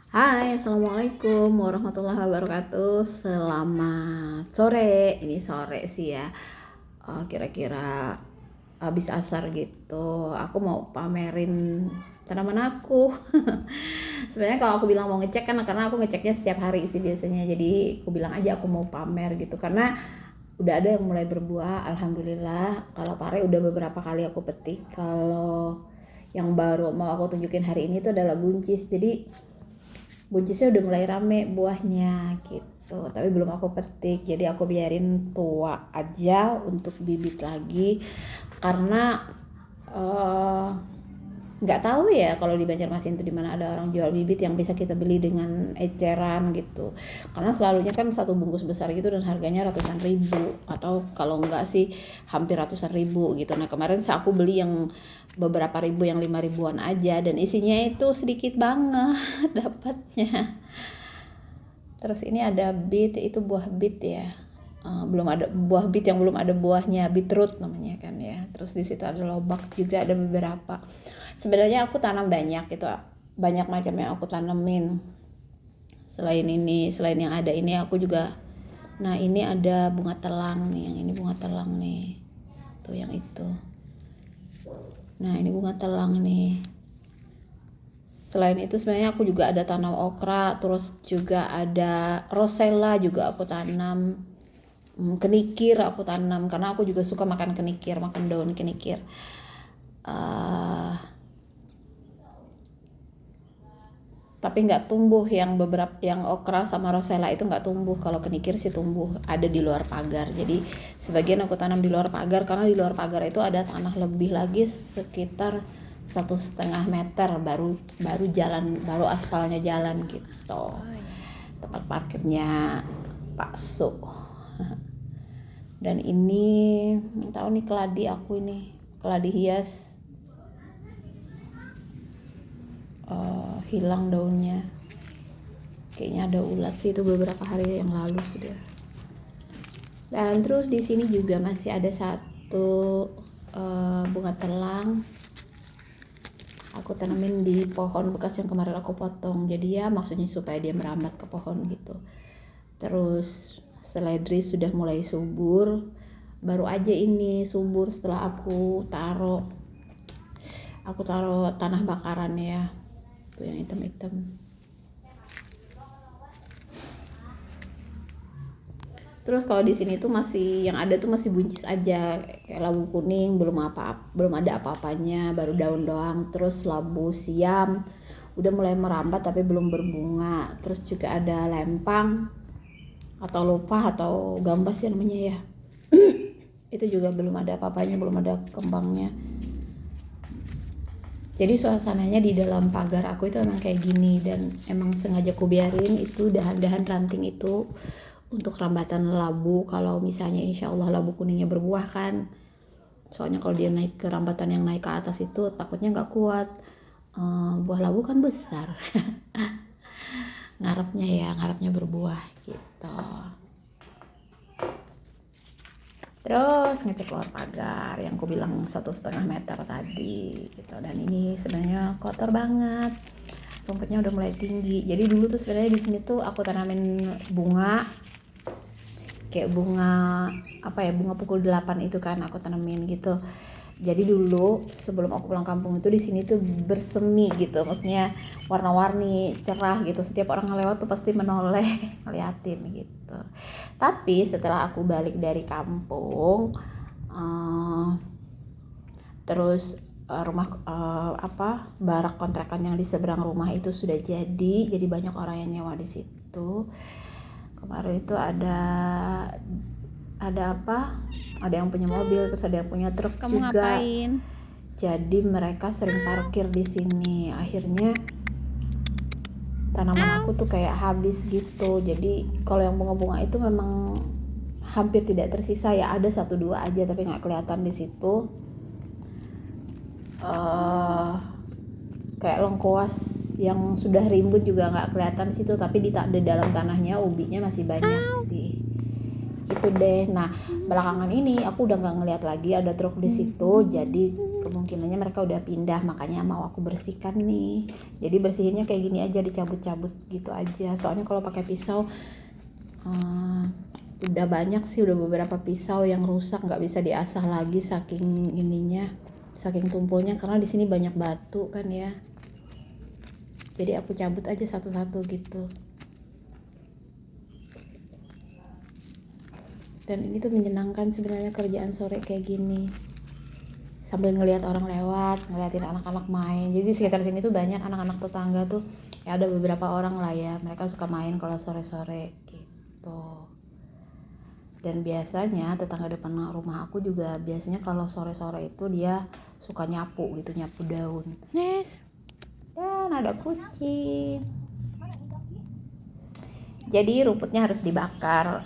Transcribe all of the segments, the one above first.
Hai, Assalamualaikum warahmatullahi wabarakatuh. Selamat sore. Ini sore sih ya. Kira-kira habis asar gitu. Aku mau pamerin tanaman aku. Sebenarnya kalau aku bilang mau ngecek kan karena aku ngeceknya setiap hari sih biasanya. Jadi aku bilang aja aku mau pamer gitu karena udah ada yang mulai berbuah. Alhamdulillah. Kalau pare udah beberapa kali aku petik. Kalau yang baru mau aku tunjukin hari ini tuh adalah buncis. Jadi buncisnya udah mulai rame buahnya gitu, tapi belum aku petik, jadi aku biarin tua aja untuk bibit lagi karena eh, nggak tahu ya kalau di Banjarmasin itu di mana ada orang jual bibit yang bisa kita beli dengan eceran gitu, karena selalunya kan satu bungkus besar gitu dan harganya ratusan ribu atau kalau enggak sih hampir ratusan ribu gitu. Nah kemarin aku beli yang beberapa ribu, yang 5 ribuan aja, dan isinya itu sedikit banget dapatnya. Terus ini ada bit, itu buah bit ya. Belum ada buah bit, yang belum ada buahnya, beetroot namanya kan ya. Terus di situ ada lobak juga, ada beberapa. Sebenarnya aku tanam banyak gitu, banyak macam yang aku tanemin. Selain ini, selain yang ada ini aku juga. Nah ini ada bunga telang nih, yang ini bunga telang nih. Tuh yang itu. Nah ini bunga telang nih. Selain itu sebenarnya aku juga ada tanam okra, terus juga ada rosella juga aku tanam. Kenikir aku tanam karena aku juga suka makan kenikir, makan daun kenikir. Uh, tapi nggak tumbuh, yang beberapa yang okra sama rosella itu nggak tumbuh. Kalau kenikir sih tumbuh, ada di luar pagar. Jadi sebagian aku tanam di luar pagar karena di luar pagar itu ada tanah lebih lagi sekitar 1,5 meter baru jalan, baru aspalnya jalan gitu, tempat parkirnya Pak Su. Dan ini tahu nih keladi aku, ini keladi hias, hilang daunnya, kayaknya ada ulat sih, itu beberapa hari yang lalu sudah. Dan terus di sini juga masih ada satu bunga telang, aku tanamin di pohon bekas yang kemarin aku potong, jadi ya maksudnya supaya dia merambat ke pohon gitu. Terus seledri sudah mulai subur, baru aja ini subur setelah aku taruh tanah bakaran ya, tuh yang hitam-hitam. Terus kalau di sini tuh masih yang ada tuh masih buncis aja, kayak labu kuning belum ada apa-apanya, baru daun doang. Terus labu siam udah mulai merambat tapi belum berbunga. Terus juga ada lempang atau lupah atau gambas ya namanya ya. Itu juga belum ada apa-apanya, belum ada kembangnya. Jadi suasananya di dalam pagar aku itu emang kayak gini, dan emang sengaja aku biarin itu dahan-dahan ranting itu untuk rambatan labu. Kalau misalnya insya Allah labu kuningnya berbuah kan, soalnya kalau dia naik ke rambatan yang naik ke atas itu takutnya nggak kuat. Buah labu kan besar. Ngarepnya berbuah gitu. Terus ngecek luar pagar yang aku bilang 1,5 meter tadi gitu. Dan ini sebenarnya kotor banget, rumputnya udah mulai tinggi. Jadi dulu tuh sebenarnya di sini tuh aku tanamin bunga, kayak bunga apa ya, bunga pukul 8 itu kan aku tanamin gitu. Jadi dulu sebelum aku pulang kampung itu di sini tuh bersemi gitu, maksudnya warna-warni, cerah gitu. Setiap orang ngelewat tuh pasti menoleh ngeliatin gitu. Tapi setelah aku balik dari kampung, terus rumah barak kontrakan yang di seberang rumah itu sudah jadi banyak orang yang nyewa di situ. Kemarin itu ada ada yang punya mobil, terus ada yang punya truk. Kamu juga ngapain? Jadi mereka sering parkir di sini. Akhirnya tanaman aku tuh kayak habis gitu. Jadi kalau yang bunga-bunga itu memang hampir tidak tersisa ya, ada 1-2 aja tapi nggak kelihatan di situ. Kayak lengkoas yang sudah rimbun juga nggak kelihatan di situ, tapi di dalam tanahnya ubinya masih banyak sih gitu deh. Nah belakangan ini aku udah nggak ngeliat lagi ada truk di situ, jadi kemungkinannya mereka udah pindah, makanya mau aku bersihkan nih. Jadi bersihinnya kayak gini aja, dicabut-cabut gitu aja. Soalnya kalau pakai pisau udah banyak sih, udah beberapa pisau yang rusak, nggak bisa diasah lagi saking ininya, saking tumpulnya, karena di sini banyak batu kan ya. Jadi aku cabut aja satu-satu gitu. Dan ini tuh menyenangkan sebenarnya kerjaan sore kayak gini, sambil ngelihat orang lewat, ngeliatin anak-anak main. Jadi di sekitar sini tuh banyak anak-anak tetangga tuh, ya ada beberapa orang lah ya, mereka suka main kalau sore-sore gitu. Dan biasanya tetangga depan rumah aku juga biasanya kalau sore-sore itu dia suka nyapu gitu, nyapu daun. Yes. Dan ada kucing. Jadi rumputnya harus dibakar,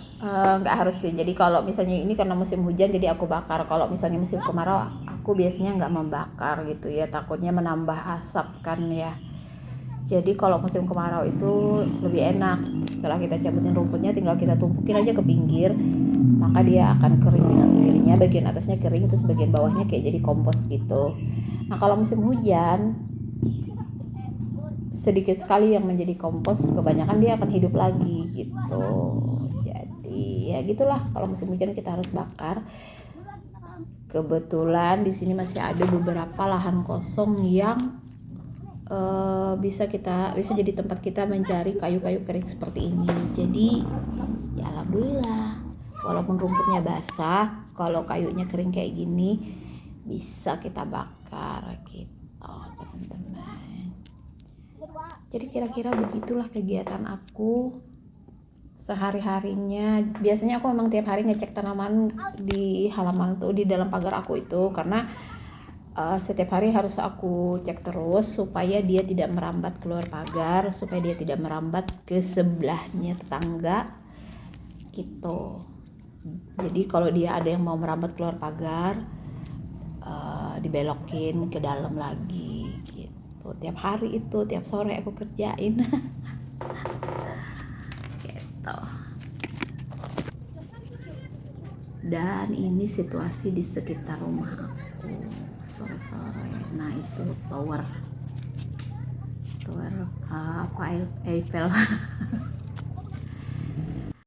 nggak harus sih. Jadi kalau misalnya ini karena musim hujan jadi aku bakar. Kalau misalnya musim kemarau aku biasanya nggak membakar gitu ya, takutnya menambah asap kan ya. Jadi kalau musim kemarau itu lebih enak, setelah kita cabutin rumputnya tinggal kita tumpukin aja ke pinggir, maka dia akan kering dengan sendirinya. Bagian atasnya kering, terus bagian bawahnya kayak jadi kompos gitu. Nah kalau musim hujan sedikit sekali yang menjadi kompos, kebanyakan dia akan hidup lagi gitu. Jadi ya gitulah, kalau musim hujan kita harus bakar. Kebetulan di sini masih ada beberapa lahan kosong yang bisa jadi tempat kita mencari kayu-kayu kering seperti ini. Jadi ya alhamdulillah, walaupun rumputnya basah, kalau kayunya kering kayak gini bisa kita bakar gitu teman-teman. Jadi kira-kira begitulah kegiatan aku sehari-harinya. Biasanya aku memang tiap hari ngecek tanaman di halaman tuh, di dalam pagar aku itu, karena setiap hari harus aku cek terus supaya dia tidak merambat keluar pagar, supaya dia tidak merambat ke sebelahnya tetangga gitu. Jadi kalau dia ada yang mau merambat keluar pagar, dibelokin ke dalam lagi gitu. Tiap hari itu, tiap sore aku kerjain. Gitu. Dan ini situasi di sekitar rumah aku sore-sore. Nah itu tower apa Eiffel.